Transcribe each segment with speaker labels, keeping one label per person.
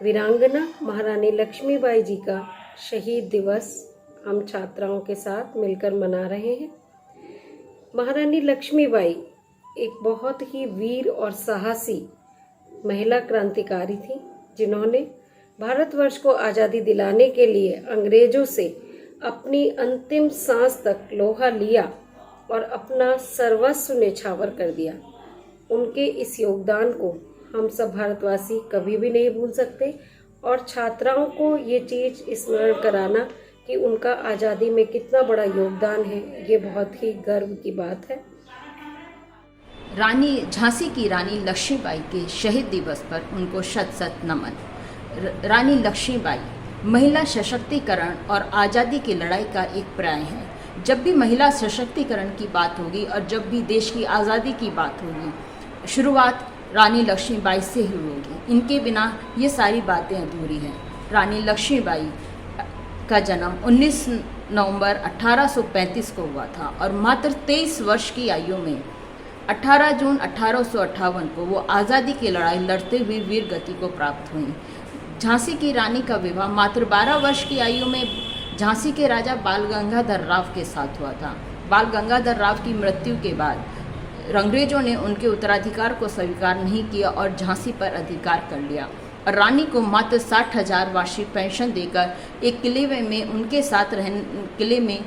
Speaker 1: वीरांगना महारानी लक्ष्मीबाई जी का शहीद दिवस हम छात्राओं के साथ मिलकर मना रहे हैं। महारानी लक्ष्मीबाई एक बहुत ही वीर और साहसी महिला क्रांतिकारी थी, जिन्होंने भारतवर्ष को आज़ादी दिलाने के लिए अंग्रेजों से अपनी अंतिम सांस तक लोहा लिया और अपना सर्वस्व न्यौछावर कर दिया। उनके इस योगदान को हम सब भारतवासी कभी भी नहीं भूल सकते और छात्राओं को ये चीज़ स्मरण कराना कि उनका आज़ादी में कितना बड़ा योगदान है, ये बहुत ही गर्व की बात है।
Speaker 2: रानी झांसी की रानी लक्ष्मीबाई के शहीद दिवस पर उनको शत शत नमन। रानी लक्ष्मीबाई महिला सशक्तिकरण और आज़ादी की लड़ाई का एक पर्याय है। जब भी महिला सशक्तिकरण की बात होगी और जब भी देश की आज़ादी की बात होगी, शुरुआत रानी लक्ष्मीबाई से ही होगी। इनके बिना ये सारी बातें अधूरी हैं। रानी लक्ष्मीबाई का जन्म 19 नवंबर 1835 को हुआ था और मात्र 23 वर्ष की आयु में 18 जून 1858 को वो आज़ादी की लड़ाई लड़ते हुए वीर गति को प्राप्त हुई। झांसी की रानी का विवाह मात्र 12 वर्ष की आयु में झांसी के राजा बाल गंगाधर राव के साथ हुआ था। बाल गंगाधर राव की मृत्यु के बाद अंग्रेजों ने उनके उत्तराधिकार को स्वीकार नहीं किया और झांसी पर अधिकार कर लिया और रानी को मात्र 60,000 वार्षिक पेंशन देकर एक किले में उनके साथ किले में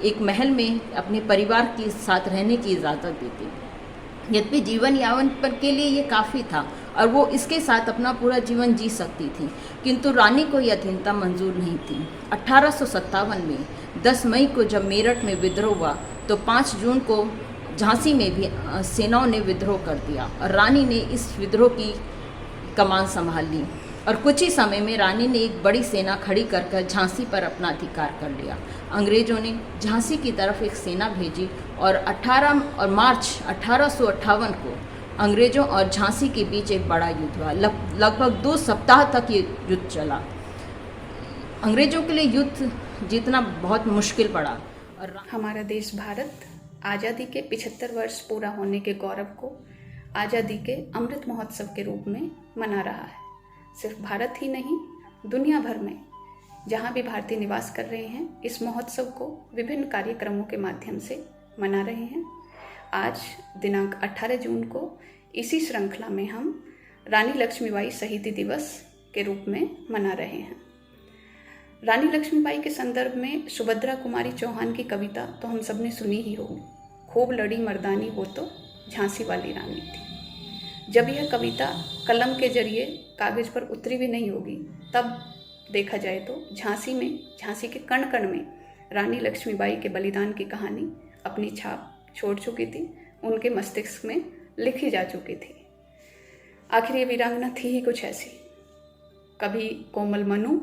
Speaker 2: एक महल में अपने परिवार के साथ रहने की इजाज़त दी थी। यद्यपि जीवन यापन पर के लिए ये काफ़ी था और वो इसके साथ अपना पूरा जीवन जी सकती थी, किंतु रानी को यह अधीनता मंजूर नहीं थी। 1857 में 10 मई को जब मेरठ में विद्रोह हुआ तो 5 जून को झांसी में भी सेनाओं ने विद्रोह कर दिया और रानी ने इस विद्रोह की कमान संभाल ली और कुछ ही समय में रानी ने एक बड़ी सेना खड़ी कर झांसी पर अपना अधिकार कर लिया। अंग्रेजों ने झांसी की तरफ एक सेना भेजी और मार्च 1858 को अंग्रेजों और झांसी के बीच एक बड़ा युद्ध हुआ। लगभग 2 सप्ताह तक ये युद्ध चला। अंग्रेजों के लिए युद्ध जीतना बहुत मुश्किल पड़ा। और
Speaker 3: हमारा देश भारत आज़ादी के 75 वर्ष पूरा होने के गौरव को आज़ादी के अमृत महोत्सव के रूप में मना रहा है। सिर्फ भारत ही नहीं, दुनिया भर में जहाँ भी भारतीय निवास कर रहे हैं, इस महोत्सव को विभिन्न कार्यक्रमों के माध्यम से मना रहे हैं। आज दिनांक 18 जून को इसी श्रृंखला में हम रानी लक्ष्मीबाई शहीदी दिवस के रूप में मना रहे हैं। रानी लक्ष्मीबाई के संदर्भ में सुभद्रा कुमारी चौहान की कविता तो हम सब ने सुनी ही होगी, खूब लड़ी मर्दानी वो तो झांसी वाली रानी थी। जब यह कविता कलम के जरिए कागज़ पर उतरी भी नहीं होगी, तब देखा जाए तो झांसी के कण कण में रानी लक्ष्मीबाई के बलिदान की कहानी अपनी छाप छोड़ चुकी थी, उनके मस्तिष्क में लिखी जा चुकी थी। आखिर ये वीरांगना थी ही कुछ ऐसी, कभी कोमल मनु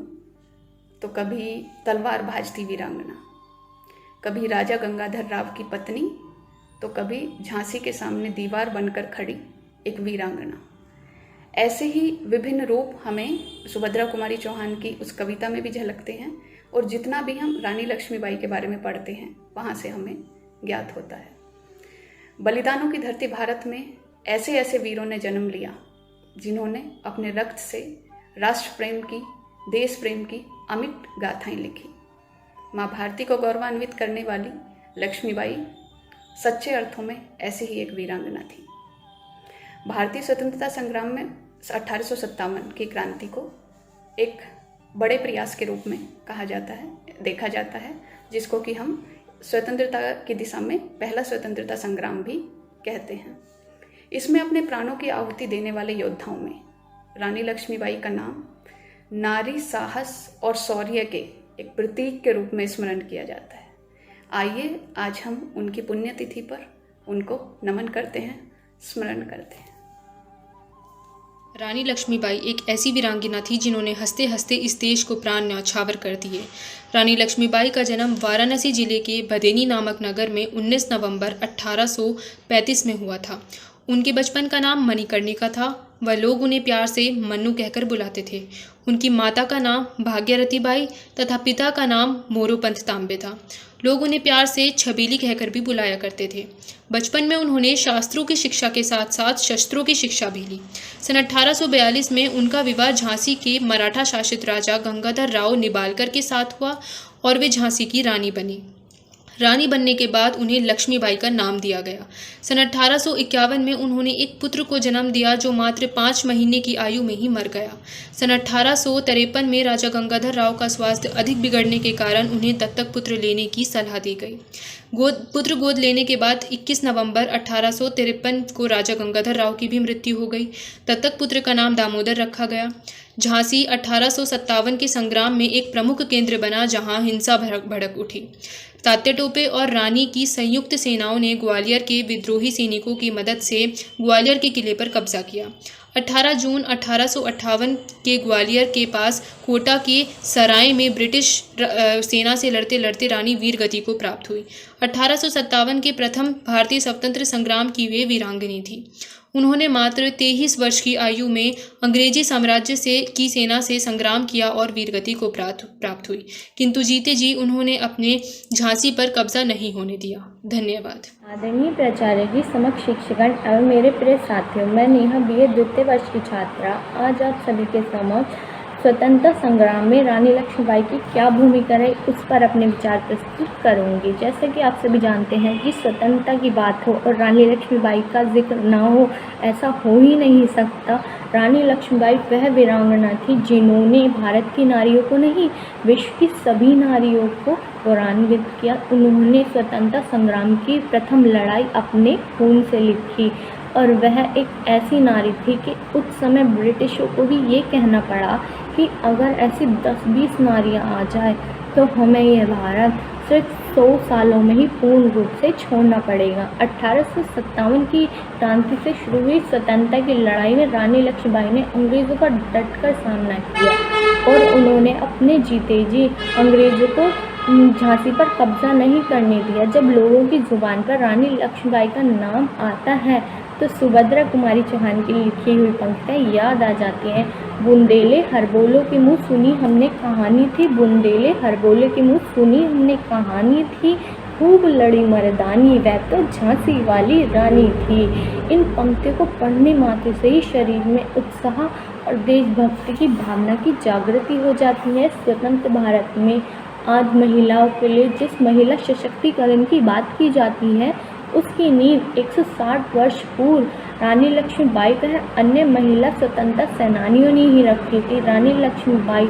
Speaker 3: तो कभी तलवार भाजती वीरांगना, कभी राजा गंगाधर राव की पत्नी तो कभी झांसी के सामने दीवार बनकर खड़ी एक वीरांगना। ऐसे ही विभिन्न रूप हमें सुभद्रा कुमारी चौहान की उस कविता में भी झलकते हैं और जितना भी हम रानी लक्ष्मीबाई के बारे में पढ़ते हैं वहाँ से हमें ज्ञात होता है। बलिदानों की धरती भारत में ऐसे ऐसे वीरों ने जन्म लिया जिन्होंने अपने रक्त से राष्ट्र प्रेम की, देश प्रेम की अमिट गाथाएं लिखी। माँ भारती को गौरवान्वित करने वाली लक्ष्मीबाई सच्चे अर्थों में ऐसी ही एक वीरांगना थी। भारतीय स्वतंत्रता संग्राम में 1857 की क्रांति को एक बड़े प्रयास के रूप में देखा जाता है, जिसको कि हम स्वतंत्रता की दिशा में पहला स्वतंत्रता संग्राम भी कहते हैं। इसमें अपने प्राणों की आहुति देने वाले योद्धाओं में रानी लक्ष्मीबाई का नाम नारी साहस और शौर्य के एक प्रतीक के रूप में स्मरण किया जाता है। आइए आज हम उनकी पुण्यतिथि पर उनको नमन करते हैं, स्मरण करते हैं।
Speaker 4: रानी लक्ष्मीबाई एक ऐसी वीरांगना थी जिन्होंने हंसते हंसते इस देश को प्राण न्यौछावर कर दिए। रानी लक्ष्मीबाई का जन्म वाराणसी जिले के भदेनी नामक नगर में 19 नवंबर 1835 में हुआ था। उनके बचपन का नाम मणिकर्णिका था। वह लोग उन्हें प्यार से मन्नू कहकर बुलाते थे। उनकी माता का नाम भाग्यरती बाई तथा पिता का नाम मोरोपंत तांबे था। लोग उन्हें प्यार से छबीली कहकर भी बुलाया करते थे। बचपन में उन्होंने शास्त्रों की शिक्षा के साथ साथ शस्त्रों की शिक्षा भी ली। सन 1842 में उनका विवाह झांसी के मराठा शासित राजा गंगाधर राव निबालकर के साथ हुआ और वे झांसी की रानी बनी। रानी बनने के बाद उन्हें लक्ष्मीबाई का नाम दिया गया। सन 1851 में उन्होंने एक पुत्र को जन्म दिया जो मात्र 5 महीने की आयु में ही मर गया। सन 1853 में राजा गंगाधर राव का स्वास्थ्य अधिक बिगड़ने के कारण उन्हें दत्तक पुत्र लेने की सलाह दी गई। पुत्र गोद लेने के बाद 21 नवंबर 1853 को राजा गंगाधर राव की भी मृत्यु हो गई। दत्तक पुत्र का नाम दामोदर रखा गया। झांसी 1857 के संग्राम में एक प्रमुख केंद्र बना जहां हिंसा भड़क उठी। तात्या टोपे और रानी की संयुक्त सेनाओं ने ग्वालियर के विद्रोही सैनिकों की मदद से ग्वालियर के किले पर कब्जा किया। 18 जून 1858 के ग्वालियर के पास कोटा के सराय में ब्रिटिश सेना से लड़ते लड़ते रानी वीरगति को प्राप्त हुई। 1857 के प्रथम भारतीय स्वतंत्र संग्राम की वे वीरांगनी थी। उन्होंने मात्र 23 वर्ष की आयु में अंग्रेजी साम्राज्य की सेना से संग्राम किया और वीरगति को प्राप्त हुई, किंतु जीते जी उन्होंने अपने झांसी पर कब्जा नहीं होने दिया। धन्यवाद।
Speaker 5: आदरणीय प्राचार्य जी, समक्ष शिक्षकगण एवं मेरे प्रिय साथियों, मैं नेहा बीए द्वितीय वर्ष की छात्रा आज आप सभी के समक्ष स्वतंत्रता संग्राम में रानी लक्ष्मीबाई की क्या भूमिका रही उस पर अपने विचार प्रस्तुत करूंगी। जैसे कि आप सभी जानते हैं कि स्वतंत्रता की बात हो और रानी लक्ष्मीबाई का जिक्र ना हो, ऐसा हो ही नहीं सकता। रानी लक्ष्मीबाई वह वीरांगना थी जिन्होंने भारत की नारियों को नहीं, विश्व की सभी नारियों को गौरवान्वित किया। उन्होंने स्वतंत्रता संग्राम की प्रथम लड़ाई अपने खून से लिखी और वह एक ऐसी नारी थी कि उस समय ब्रिटिशों को भी ये कहना पड़ा कि अगर ऐसी 10-20 नारियां आ जाए तो हमें यह भारत सिर्फ 100 सालों में ही पूर्ण रूप से छोड़ना पड़ेगा। 1857 की क्रांति से शुरू हुई स्वतंत्रता की लड़ाई में रानी लक्ष्मीबाई ने अंग्रेज़ों का डटकर सामना किया और उन्होंने अपने जीते जी अंग्रेज़ों को झांसी पर कब्जा नहीं करने दिया। जब लोगों की जुबान पर रानी लक्ष्मीबाई का नाम आता है तो सुभद्रा कुमारी चौहान की लिखी हुई पंक्तियाँ याद आ जाती हैं। बुंदेले हरबोलों के मुँह सुनी हमने कहानी थी, बुंदेले हरबोले के मुँह सुनी हमने कहानी थी, खूब लड़ी मर्दानी वह तो झांसी वाली रानी थी। इन पंक्तियों को पढ़ने मात्र से ही शरीर में उत्साह और देशभक्ति की भावना की जागृति हो जाती है। स्वतंत्र भारत में आज महिलाओं के लिए जिस महिला सशक्तिकरण की बात की जाती है उसकी नींव 160 वर्ष पूर्व रानी लक्ष्मीबाई तथा अन्य महिला स्वतंत्रता सेनानियों ने ही रखी थी। रानी लक्ष्मीबाई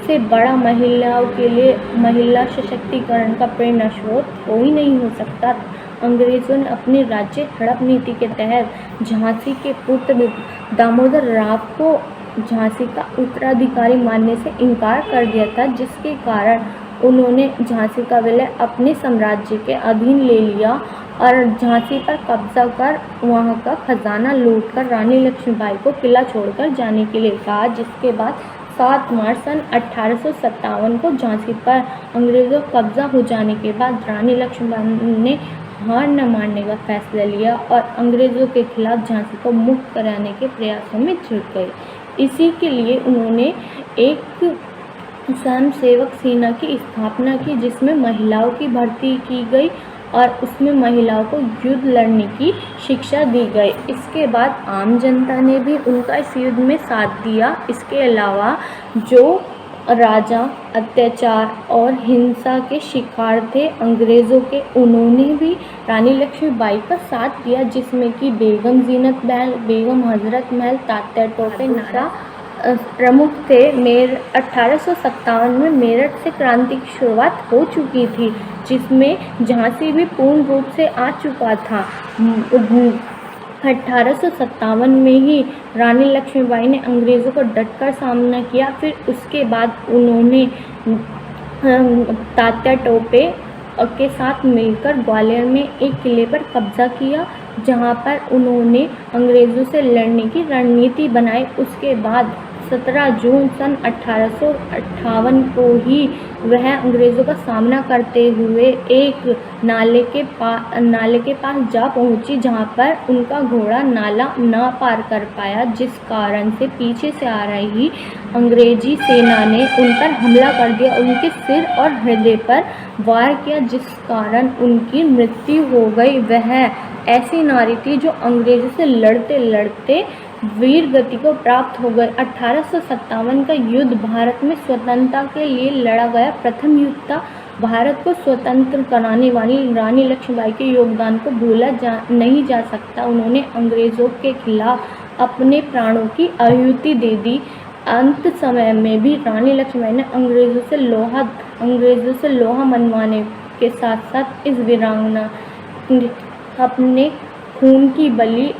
Speaker 5: से बड़ा महिलाओं के लिए महिला सशक्तिकरण का प्रेरणा स्रोत कोई नहीं हो सकता। अंग्रेज़ों ने अपनी राज्य हड़प नीति के तहत झांसी के पुत्र दामोदर राव को झांसी का उत्तराधिकारी मानने से इनकार कर दिया था, जिसके कारण उन्होंने झांसी का विलय अपने साम्राज्य के अधीन ले लिया और झांसी पर कब्जा कर वहां का खजाना लूटकर रानी लक्ष्मीबाई को किला छोड़कर जाने के लिए कहा। जिसके बाद 7 मार्च सन 1857 को झांसी पर अंग्रेज़ों का कब्जा हो जाने के बाद रानी लक्ष्मीबाई ने हार न मानने का फैसला लिया और अंग्रेज़ों के खिलाफ झांसी को मुक्त कराने के प्रयासों में जुट गई। इसी के लिए उन्होंने एक स्वयं सेवक सेना की स्थापना की जिसमें महिलाओं की भर्ती की गई और उसमें महिलाओं को युद्ध लड़ने की शिक्षा दी गई। इसके बाद आम जनता ने भी उनका इस युद्ध में साथ दिया। इसके अलावा जो राजा अत्याचार और हिंसा के शिकार थे अंग्रेज़ों के, उन्होंने भी रानी लक्ष्मीबाई का साथ दिया, जिसमें कि बेगम जीनत महल, बेगम हजरत महल, तात्या टोपे नारा प्रमुख थे। 1857 में मेरठ से क्रांति की शुरुआत हो चुकी थी, जिसमें झांसी भी पूर्ण रूप से आ चुका था। 1857 में ही रानी लक्ष्मीबाई ने अंग्रेज़ों को डटकर सामना किया। फिर उसके बाद उन्होंने तात्या टोपे के साथ मिलकर ग्वालियर में एक किले पर कब्जा किया, जहां पर उन्होंने अंग्रेज़ों से लड़ने की रणनीति बनाई। उसके बाद 17 जून सन 1858 को ही वह अंग्रेज़ों का सामना करते हुए एक नाले के पास जा पहुंची, जहां पर उनका घोड़ा नाला ना पार कर पाया, जिस कारण से पीछे से आ रही अंग्रेजी सेना ने उन पर हमला कर दिया, उनके सिर और हृदय पर वार किया, जिस कारण उनकी मृत्यु हो गई। वह ऐसी नारी थी जो अंग्रेज़ों से लड़ते लड़ते वीर गति को प्राप्त हो गए। 1857 का युद्ध भारत में स्वतंत्रता के लिए लड़ा गया प्रथम युद्ध था। भारत को स्वतंत्र कराने वाली रानी लक्ष्मीबाई के योगदान को भूला नहीं जा सकता। उन्होंने अंग्रेज़ों के खिलाफ अपने प्राणों की आहुति दे दी। अंत समय में भी रानी लक्ष्मीबाई ने अंग्रेज़ों से लोहा मनवाने के साथ साथ इस वीरांगना अपने खून की बलि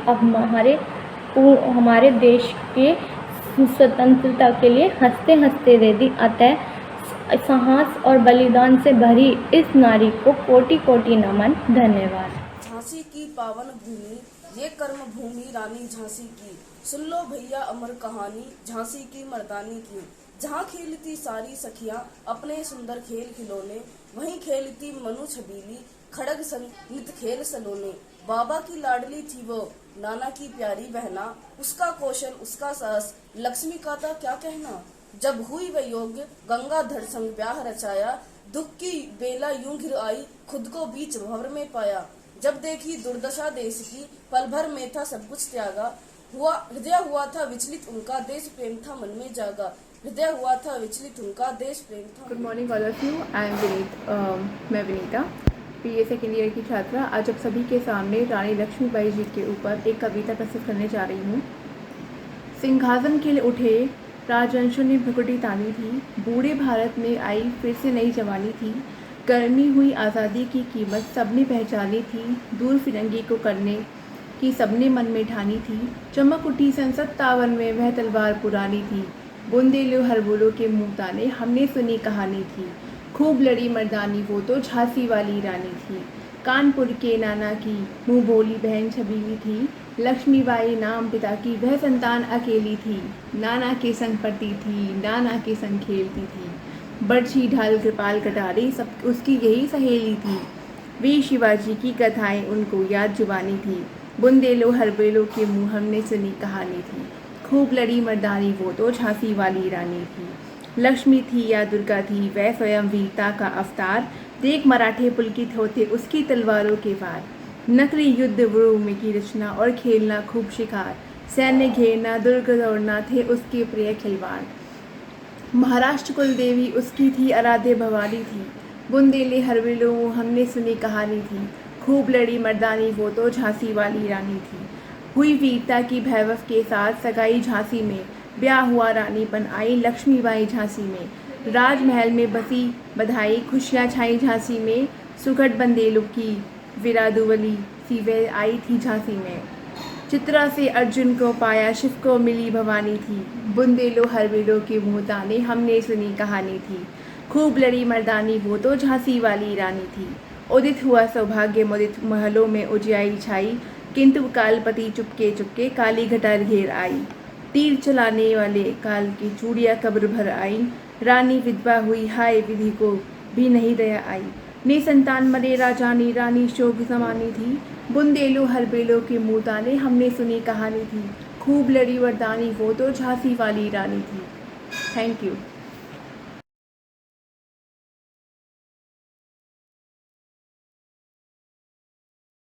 Speaker 5: हमारे देश के स्वतंत्रता के लिए हंसते हंसते दे दी। अतः साहस और बलिदान से भरी इस नारी को कोटि कोटि नमन। धन्यवाद।
Speaker 6: झांसी की पावन भूमि, ये कर्म भूमि रानी झांसी की। सुन लो भैया अमर कहानी, झांसी की मर्दानी की। जहाँ खेलती सारी सखियां अपने सुंदर खेल खिलौने, वहीं खेलती मनु छबीली खड़ग संग नित खेल सलोने। बाबा की लाडली थी वो, नाना की प्यारी बहना, उसका कौशल उसका साहस, लक्ष्मी का था क्या कहना। जब हुई वह योग्य गंगाधर संग ब्याह रचाया, दुख की बेला यूं घिर आई, खुद को बीच भंवर में पाया। जब देखी दुर्दशा देश की, पल भर में था सब कुछ त्यागा। हृदय हुआ था विचलित उनका, देश प्रेम था मन में जागा। हृदय हुआ था विचलित उनका, देश प्रेम था।
Speaker 7: Good morning all of you. I am मैं विनीता, बीए सेकेंड ईयर की छात्रा। आज आप सभी के सामने रानी लक्ष्मीबाई जी के ऊपर एक कविता प्रस्तुत करने जा रही हूँ। सिंहासन के लिए उठे राजवंशों ने भ्रुकुटी तानी थी, बूढ़े भारत में आई फिर से नई जवानी थी। गर्मी हुई आज़ादी की कीमत सबने पहचानी थी, दूर फिरंगी को करने की सबने मन में ठानी थी। चमक उठी सन 57 में वह तलवार पुरानी थी, बुंदेलो हरबोलो के मुँह ताने हमने सुनी कहानी थी। खूब लड़ी मर्दानी वो तो झांसी वाली रानी थी, कानपुर के नाना की मुँह बोली बहन छबीली थी। लक्ष्मीबाई नाम पिता की वह संतान अकेली थी, नाना के संग पढ़ती थी, नाना के संग खेलती थी। बर्छी ढाल कृपाल कटारी सब उसकी यही सहेली थी, वीर शिवाजी की कथाएं उनको याद जुबानी थी। बुंदेलो हरबोलो के मुँह हमने सुनी कहानी थी, खूब लड़ी मर्दानी वो तो झांसी वाली रानी थी। लक्ष्मी थी या दुर्गा थी वह स्वयं वीरता का अवतार, देख मराठे पुलकित होते उसकी तलवारों के वार। नकली युद्ध व्यूह की रचना और खेलना खूब शिकार, सैन्य घेरना दुर्ग दौड़ना थे उसके प्रिय खिलवाड़। महाराष्ट्र कुल देवी उसकी थी आराध्य भवानी थी, बुंदेले हरबोलो हमने सुनी कहानी थी। खूब लड़ी मर्दानी वो तो झांसी वाली रानी थी। हुई वीरता की भैरव के साथ सगाई झांसी में, ब्याह हुआ रानीपन आई लक्ष्मीबाई झांसी में। राजमहल में बसी बधाई खुशियाँ छाई झांसी में, सुगढ़ बंदेलों की विरादुवली सी वह आई थी झांसी में। चित्रा से अर्जुन को पाया शिव को मिली भवानी थी, बुंदेलो हरबोलो के मुँह ताने हमने सुनी कहानी थी। खूब लड़ी मर्दानी वो तो झांसी वाली रानी थी। उदित हुआ सौभाग्य मुदित महलों में उजियाई छाई, किंतु कालपति चुपके चुपके काली घटा घेर आई। तीर चलाने वाले काल की चूड़िया कब्र भर आई, रानी विधवा हुई हाय विधि को भी नहीं दया आई। निसंतान मरे राजानी रानी शोक समानी थी, बुंदेलो हरबोलो के मुँह ताने हमने सुनी कहानी थी। खूब लड़ी वरदानी वो तो झांसी वाली रानी थी। Thank you.